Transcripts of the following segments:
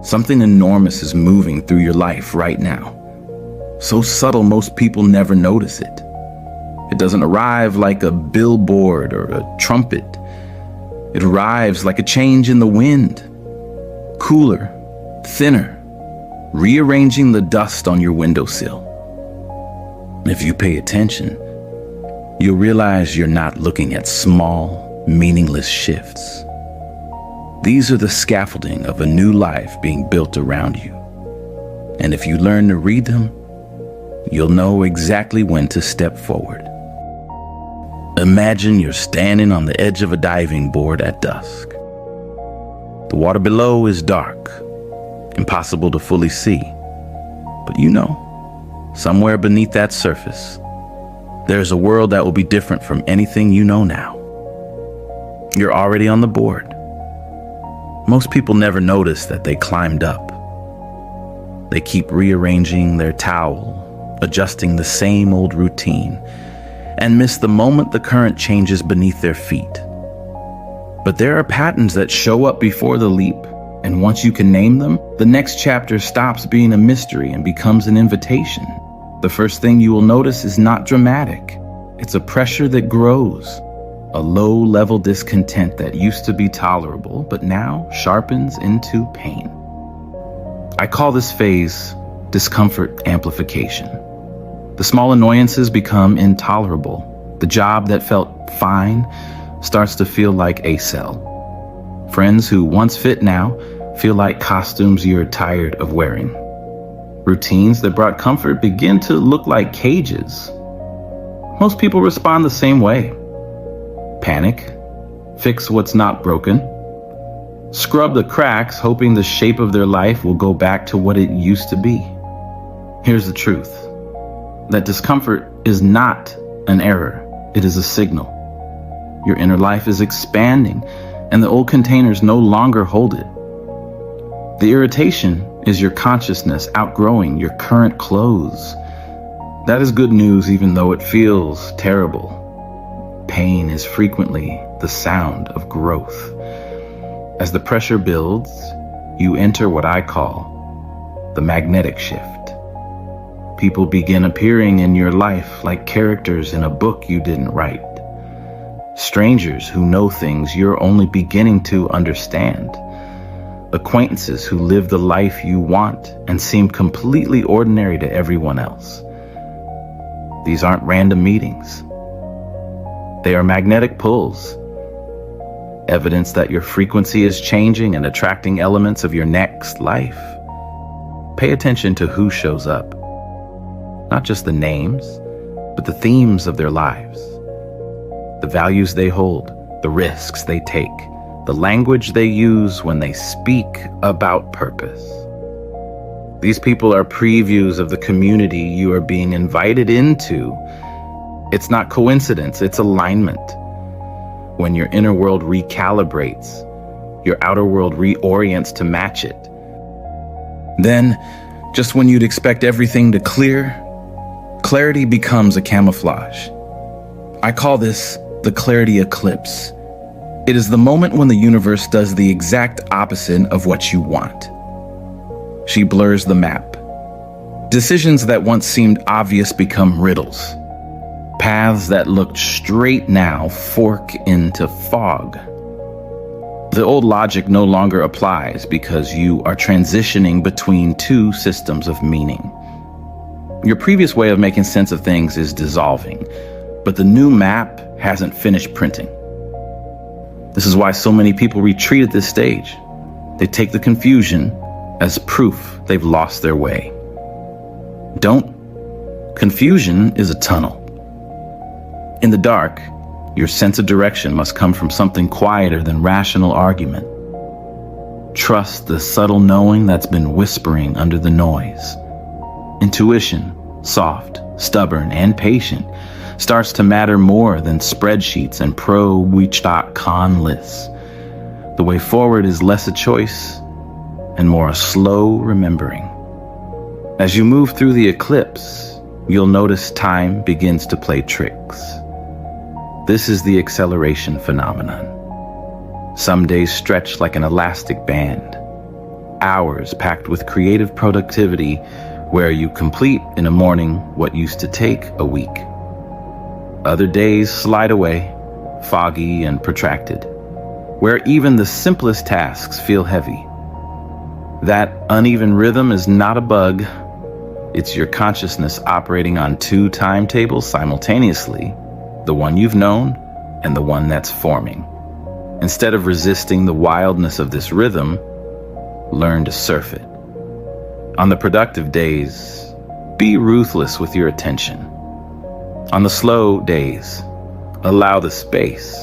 Something enormous is moving through your life right now. So subtle most people never notice it. It doesn't arrive like a billboard or a trumpet. It arrives like a change in the wind. Cooler, thinner, rearranging the dust on your windowsill. If you pay attention, you'll realize you're not looking at small, meaningless shifts. These are the scaffolding of a new life being built around you. And if you learn to read them, you'll know exactly when to step forward. Imagine you're standing on the edge of a diving board at dusk. The water below is dark, impossible to fully see. But you know, somewhere beneath that surface, there's a world that will be different from anything you know now. You're already on the board. Most people never notice that they climbed up. They keep rearranging their towel, adjusting the same old routine, and miss the moment the current changes beneath their feet. But there are patterns that show up before the leap, and once you can name them, the next chapter stops being a mystery and becomes an invitation. The first thing you will notice is not dramatic. It's a pressure that grows, a low-level discontent that used to be tolerable, but now sharpens into pain. I call this phase discomfort amplification. The small annoyances become intolerable. The job that felt fine starts to feel like a cell. Friends who once fit now feel like costumes you're tired of wearing. Routines that brought comfort begin to look like cages. Most people respond the same way. Panic, fix what's not broken, scrub the cracks hoping the shape of their life will go back to what it used to be. Here's the truth. That discomfort is not an error. It is a signal. Your inner life is expanding, and the old containers no longer hold it. The irritation is your consciousness outgrowing your current clothes. That is good news, even though it feels terrible. Pain is frequently the sound of growth. As the pressure builds, you enter what I call the magnetic shift. People begin appearing in your life like characters in a book you didn't write. Strangers who know things you're only beginning to understand. Acquaintances who live the life you want and seem completely ordinary to everyone else. These aren't random meetings. They are magnetic pulls. Evidence that your frequency is changing and attracting elements of your next life. Pay attention to who shows up. Not just the names, but the themes of their lives. The values they hold, the risks they take, the language they use when they speak about purpose. These people are previews of the community you are being invited into. It's not coincidence, it's alignment. When your inner world recalibrates, your outer world reorients to match it. Then, just when you'd expect everything to clear, clarity becomes a camouflage. I call this the clarity eclipse. It is the moment when the universe does the exact opposite of what you want. She blurs the map. Decisions that once seemed obvious become riddles. Paths that looked straight now fork into fog. The old logic no longer applies because you are transitioning between two systems of meaning. Your previous way of making sense of things is dissolving, but the new map hasn't finished printing. This is why so many people retreat at this stage. They take the confusion as proof they've lost their way. Don't. Confusion is a tunnel. In the dark, your sense of direction must come from something quieter than rational argument. Trust the subtle knowing that's been whispering under the noise. Intuition, soft, stubborn, and patient, starts to matter more than spreadsheets and pro-con lists. The way forward is less a choice and more a slow remembering. As you move through the eclipse, you'll notice time begins to play tricks. This is the acceleration phenomenon. Some days stretch like an elastic band. hours packed with creative productivity where you complete in a morning what used to take a week. Other days slide away, foggy and protracted, where even the simplest tasks feel heavy. That uneven rhythm is not a bug. It's your consciousness operating on two timetables simultaneously, the one you've known and the one that's forming. Instead of resisting the wildness of this rhythm, learn to surf it. On the productive days, be ruthless with your attention. On the slow days, allow the space.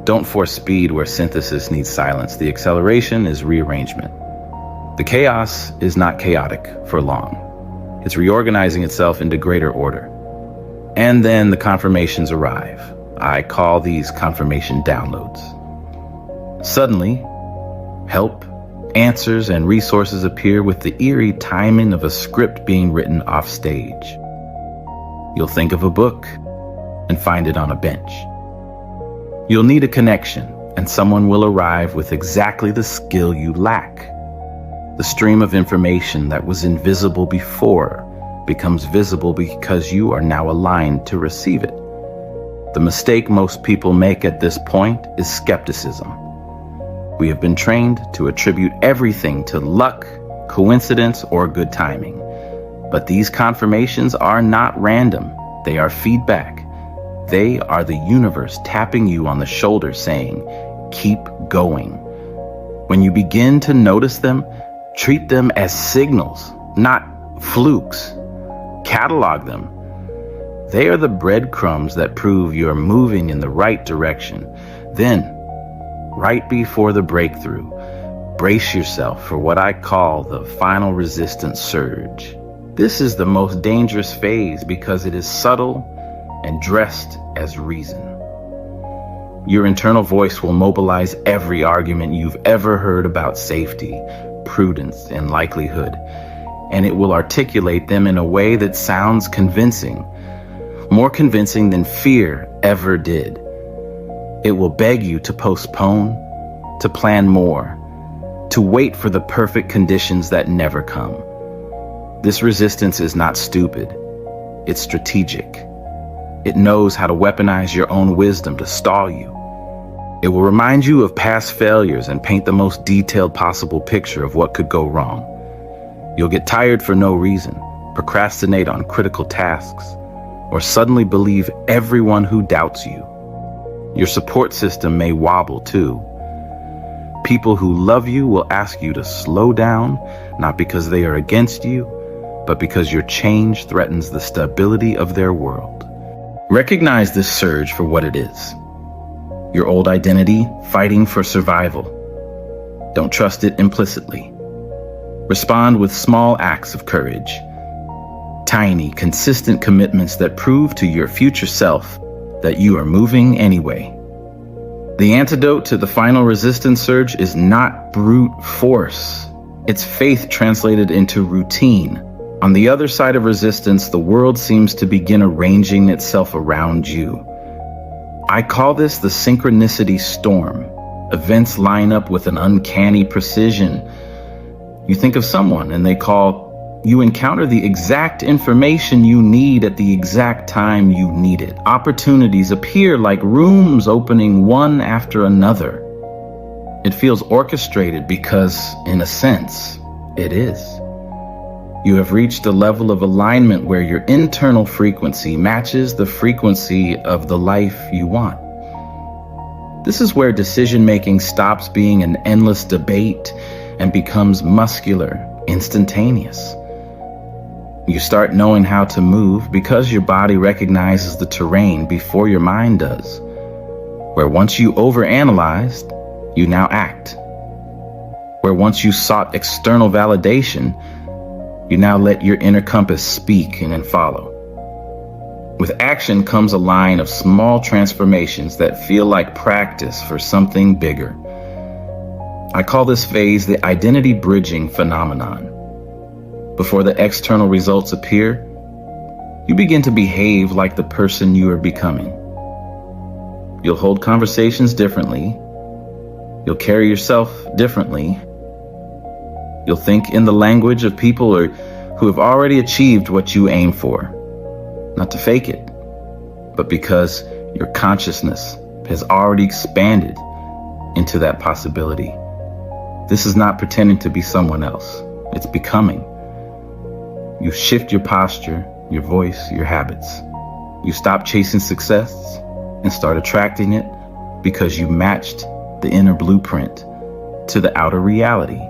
Don't force speed where synthesis needs silence. The acceleration is rearrangement. The chaos is not chaotic for long. It's reorganizing itself into greater order. And then the confirmations arrive. I call these confirmation downloads. Suddenly, help, answers, and resources appear with the eerie timing of a script being written off stage. You'll think of a book and find it on a bench. You'll need a connection, and someone will arrive with exactly the skill you lack. The stream of information that was invisible before becomes visible because you are now aligned to receive it. The mistake most people make at this point is skepticism. We have been trained to attribute everything to luck, coincidence, or good timing. But these confirmations are not random. They are feedback. They are the universe tapping you on the shoulder saying, keep going. When you begin to notice them, treat them as signals, not flukes. Catalog them. They are the breadcrumbs that prove you're moving in the right direction. Then, right before the breakthrough, brace yourself for what I call the final resistance surge. This is the most dangerous phase because it is subtle and dressed as reason. Your internal voice will mobilize every argument you've ever heard about safety, prudence, and likelihood, and it will articulate them in a way that sounds convincing, more convincing than fear ever did. It will beg you to postpone, to plan more, to wait for the perfect conditions that never come. This resistance is not stupid. It's strategic. It knows how to weaponize your own wisdom to stall you. It will remind you of past failures and paint the most detailed possible picture of what could go wrong. You'll get tired for no reason, procrastinate on critical tasks, or suddenly believe everyone who doubts you. Your support system may wobble too. People who love you will ask you to slow down, not because they are against you, but because your change threatens the stability of their world. Recognize this surge for what it is. Your old identity fighting for survival. Don't trust it implicitly. Respond with small acts of courage. Tiny, consistent commitments that prove to your future self that you are moving anyway. The antidote to the final resistance surge is not brute force. It's faith translated into routine. On the other side of resistance, the world seems to begin arranging itself around you. I call this the synchronicity storm. Events line up with an uncanny precision. You think of someone and you encounter the exact information you need at the exact time you need it. Opportunities appear like rooms opening one after another. It feels orchestrated because, in a sense, it is. You have reached a level of alignment where your internal frequency matches the frequency of the life you want. This is where decision-making stops being an endless debate and becomes muscular, instantaneous. You start knowing how to move because your body recognizes the terrain before your mind does. Where once you overanalyzed, you now act. Where once you sought external validation, you now let your inner compass speak and then follow. With action comes a line of small transformations that feel like practice for something bigger. I call this phase the identity bridging phenomenon. Before the external results appear, you begin to behave like the person you are becoming. You'll hold conversations differently. You'll carry yourself differently. You'll think in the language of people who have already achieved what you aim for. Not to fake it, but because your consciousness has already expanded into that possibility. This is not pretending to be someone else. It's becoming. You shift your posture, your voice, your habits. You stop chasing success and start attracting it because you matched the inner blueprint to the outer reality.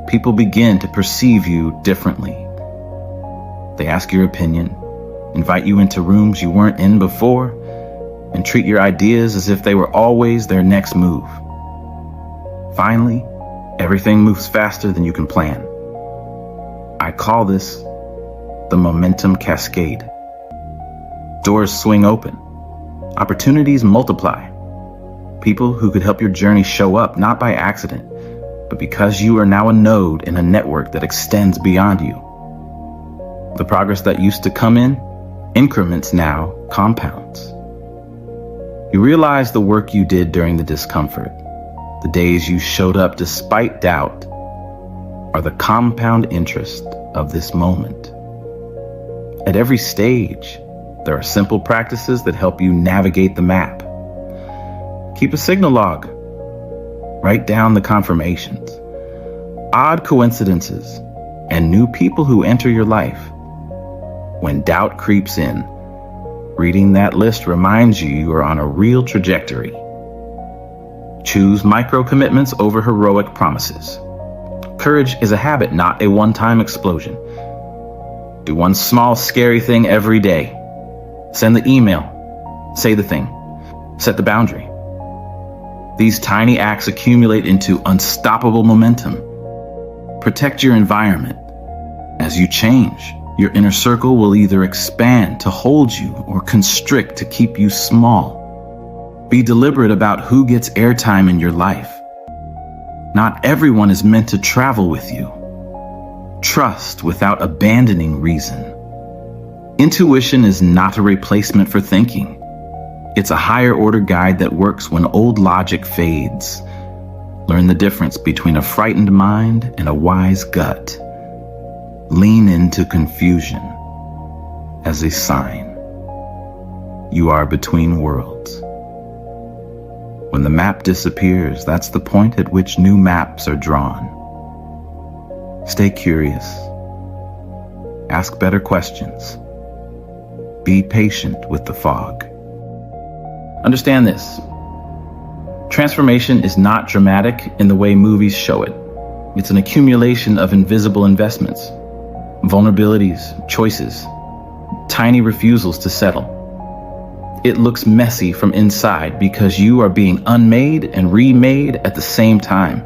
People begin to perceive you differently. They ask your opinion, invite you into rooms you weren't in before, and treat your ideas as if they were always their next move. Finally, everything moves faster than you can plan. I call this the momentum cascade. Doors swing open. Opportunities multiply. People who could help your journey show up not by accident, but because you are now a node in a network that extends beyond you. The progress that used to come in increments now compounds. You realize the work you did during the discomfort, the days you showed up despite doubt, are the compound interest of this moment. At every stage, there are simple practices that help you navigate the map. Keep a signal log. Write down the confirmations, odd coincidences, and new people who enter your life. When doubt creeps in, reading that list reminds you are on a real trajectory. Choose micro commitments over heroic promises. Courage is a habit, not a one-time explosion. Do one small, scary thing every day. Send the email. Say the thing. Set the boundary. These tiny acts accumulate into unstoppable momentum. Protect your environment. As you change, your inner circle will either expand to hold you or constrict to keep you small. Be deliberate about who gets airtime in your life. Not everyone is meant to travel with you. Trust without abandoning reason. Intuition is not a replacement for thinking. It's a higher order guide that works when old logic fades. Learn the difference between a frightened mind and a wise gut. Lean into confusion as a sign. You are between worlds. When the map disappears, that's the point at which new maps are drawn. Stay curious. Ask better questions. Be patient with the fog. Understand this. Transformation is not dramatic in the way movies show it. It's an accumulation of invisible investments, vulnerabilities, choices, tiny refusals to settle. It looks messy from inside because you are being unmade and remade at the same time.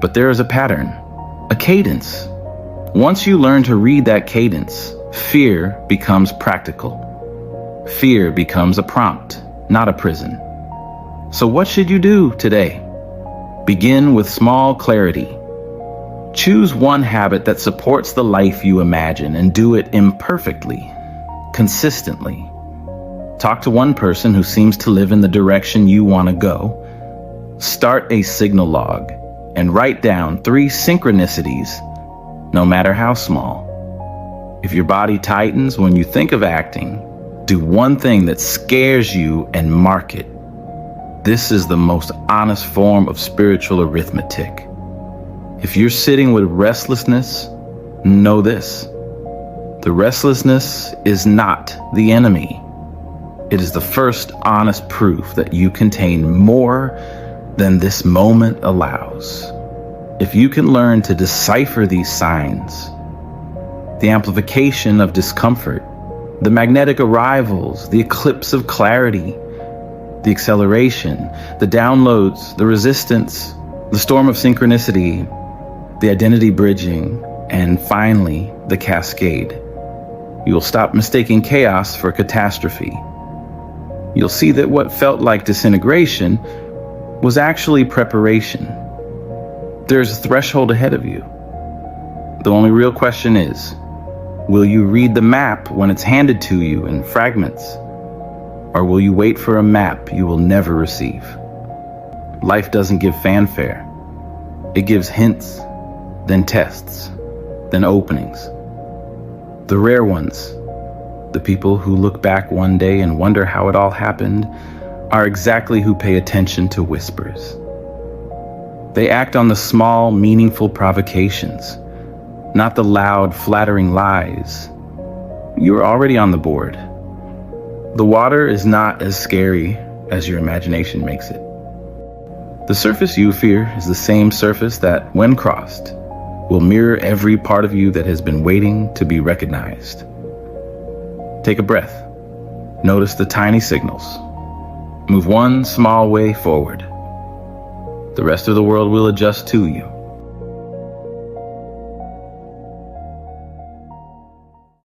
But there is a pattern, a cadence. Once you learn to read that cadence, fear becomes practical. Fear becomes a prompt, not a prison. So what should you do today? Begin with small clarity. Choose one habit that supports the life you imagine and do it imperfectly, consistently. Talk to one person who seems to live in the direction you want to go. Start a signal log and write down 3 synchronicities, no matter how small. If your body tightens when you think of acting, do one thing that scares you and mark it. This is the most honest form of spiritual arithmetic. If you're sitting with restlessness, know this. The restlessness is not the enemy. It is the first honest proof that you contain more than this moment allows. If you can learn to decipher these signs, the amplification of discomfort, the magnetic arrivals, the eclipse of clarity, the acceleration, the downloads, the resistance, the storm of synchronicity, the identity bridging, and finally, the cascade, you will stop mistaking chaos for catastrophe. You'll see that what felt like disintegration was actually preparation. There's a threshold ahead of you. The only real question is, will you read the map when it's handed to you in fragments? Or will you wait for a map you will never receive? Life doesn't give fanfare. It gives hints, then tests, then openings. The rare ones, the people who look back one day and wonder how it all happened, are exactly who pay attention to whispers. They act on the small, meaningful provocations, not the loud, flattering lies. You're already on the board. The water is not as scary as your imagination makes it. The surface you fear is the same surface that, when crossed, will mirror every part of you that has been waiting to be recognized. Take a breath. Notice the tiny signals. Move one small way forward. The rest of the world will adjust to you.